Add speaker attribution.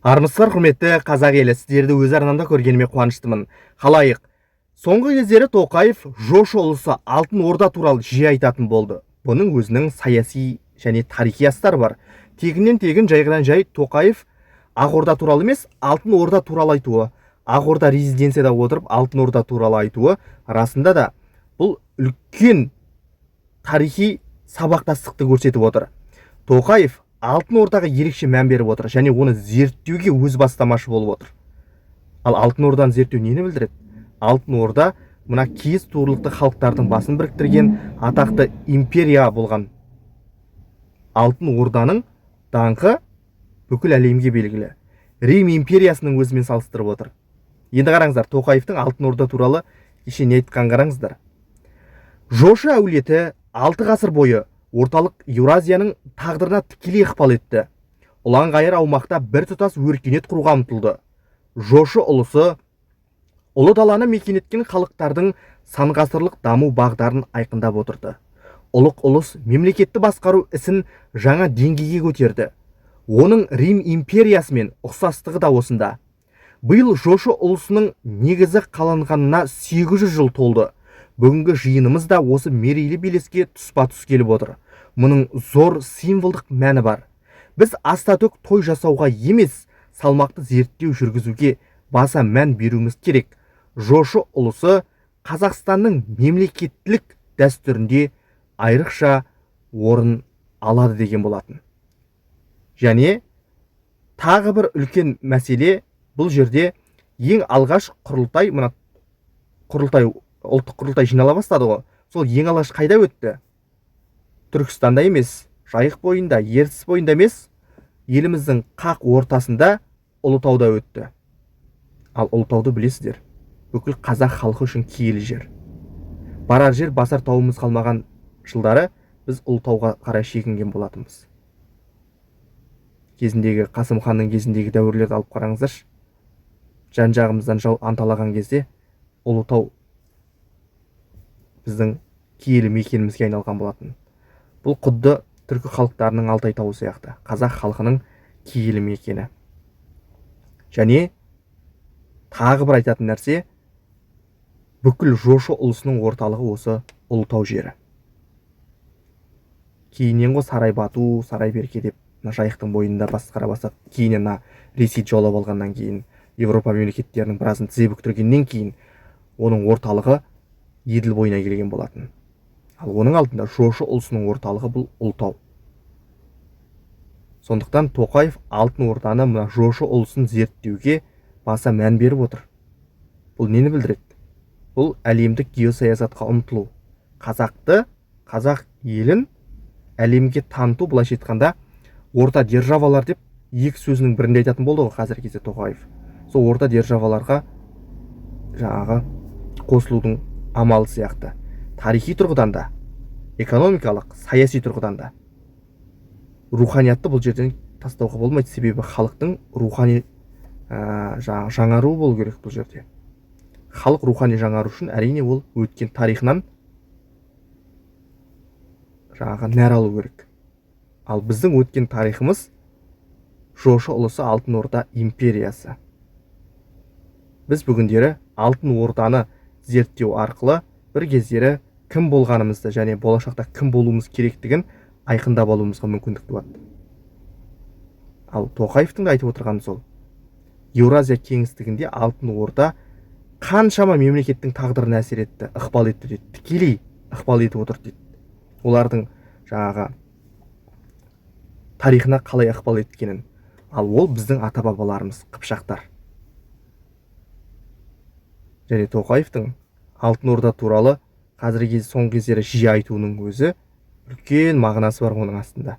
Speaker 1: Армысыздар құрметті қазақ елі, сіздерді өз арнамда көргеніме қуаныштымын. Қалайық, соңғы кездері Тоқаев жошы ұлысы Алтын Орда туралы жиі айтатын болды. Бұның өзінің саяси және тарихи астары бар. Тегіннен тегін, жайғынан жай Тоқаев Ақ Орда туралы емес, Алтын Орда туралы айтуы, Ақ Орда резиденцияда отырып Алтын Орда туралы айтуы расында да бұл үлкен тарихи сабақтастықты көрсетіп отыр. Тоқаев Алтын Ордаға ерекше мән беріп отыр және оны зерттеуге өз бастамашы болып отыр. Ал Алтын Орданы зерттеу нені білдіреді? Алтын Орда мына киіз туырлықты халықтардың басын біріктірген атақты империя болған. Алтын Орданың даңқы бүкіл әлемге белгілі. Рим империясының өзімен салыстырып отыр. Енді қараңыздар, Тоқаевтың Алтын Орда туралы кеше не айтқан қараңыздар. Жошы әулеті 6 ғасыр бойы орталық Еуразияның тағдырына тікелей ықпал етті. Ұлан ғайыр аумақта бір тұтас өркениет құруға ұмтылды. Жошы ұлысы ұлы даланы мекен еткен халықтардың сан ғасырлық даму бағдарын айқындап отырды. Ұлық ұлыс мемлекетті басқару ісін жаңа деңгейге көтерді. Оның Рим империясымен ұқсастығы да осында. Биыл жошы ұлысының негізі қаланғанына 800 жыл толды. Бүгінгі жиынымыз да осы мерейлі белеске тұспа-тұс келіп отыр. Мұның зор символдық мәні бар. Біз астатөк той жасауға емес, салмақты зерттеу жүргізуге баса мән беруіміз керек. Жошы ұлысы Қазақстанның мемлекеттілік дәстүрінде айрықша орын алады деген болатын. Және тағы бір үлкен мәселе, бұл жерде ең алғаш құрылтай, ұлттық құрылтай жинала бастады ғой. Сол ең алғаш қайда өтті? Түркістанда емес, Жайық бойында, Ертіс бойында емес, еліміздің қақ ортасында Ұлытауда өтті. Ал Ұлытауды білесіздер, бүкіл қазақ халқы үшін киелі жер. Барар жер басар тауымыз қалмаған жылдары біз Ұлытауға қарай шегінген болатынбыз. Кезіндегі Қасым ханның кезіндегі дәуірлерді алып қараңыздаршы. Жан-жағымыздан жау анталаған кезде Ұлытау біздің киелі мекенімізге айналған болатын. Бұл құдды түркі халықтарының Алтай тауы сияқты, қазақ халқының киелі мекені. Және тағы бір айтатын нәрсе, бүкіл жошы ұлысының орталығы осы Ұлытау жері. Кейіннен ғой Сарай-Бату, Сарай-Берке деп Жайықтың бойында басқара бастап, кейіннен Ресей жаулап алғаннан кейін, Европа мемлекеттерінің біразын тізе бүктіргеннен кейін оның орталығы Еділ бойына келген болатын. Ал оның алдында жошы ұлысының орталығы бұл Ұлытау. Сондықтан Тоқаев Алтын Орданы мына жошы ұлысын зерттеуге баса мән беріп отыр. Бұл нені білдіреді? Бұл әлемдік геосаясатқа ұмтылу. Қазақ елін әлемге таныту, былайша айтқанда орта державалар деп екі сөзінің бірінде айтатын болды ғой қазіргі кезде Тоқаев. Сол орта державаларға жаңағы қосылудың амалы сияқты. Тарихи тұрғыдан да, экономикалық, саяси тұрғыдан да. Руханиятты бұл жерден тастауға болмайды, себебі халықтың рухани жаңару болу керек бұл жерде. Халық рухани жаңару үшін әрине ол өткен тарихынан нәр алу керек. Ал біздің өткен тарихымыз жошы ұлысы Алтын Орда империясы. Біз бүгіндері Алтын Орданы зерттеу арқылы бір кездері кім болғанымызды және болашақта кім болуымыз керектігін айқындап алуымызға мүмкіндік туады. Ал Тоқаевтың да айтып отырғаны сол. Еуразия кеңістігінде Алтын Орда қаншама мемлекеттің тағдырына әсер етті, ықпал етті дейді. Тікелей ықпал етіп отыр дейді. Олардың жаңағы тарихына қалай ықпал еткенін. Ал ол біздің ата-бабаларымыз, қыпшақтар. Және Тоқаевтың Алтын Орда туралы қазіргі соңғы кездері жиі айтуының өзі үлкен мағынасы бар оның астында.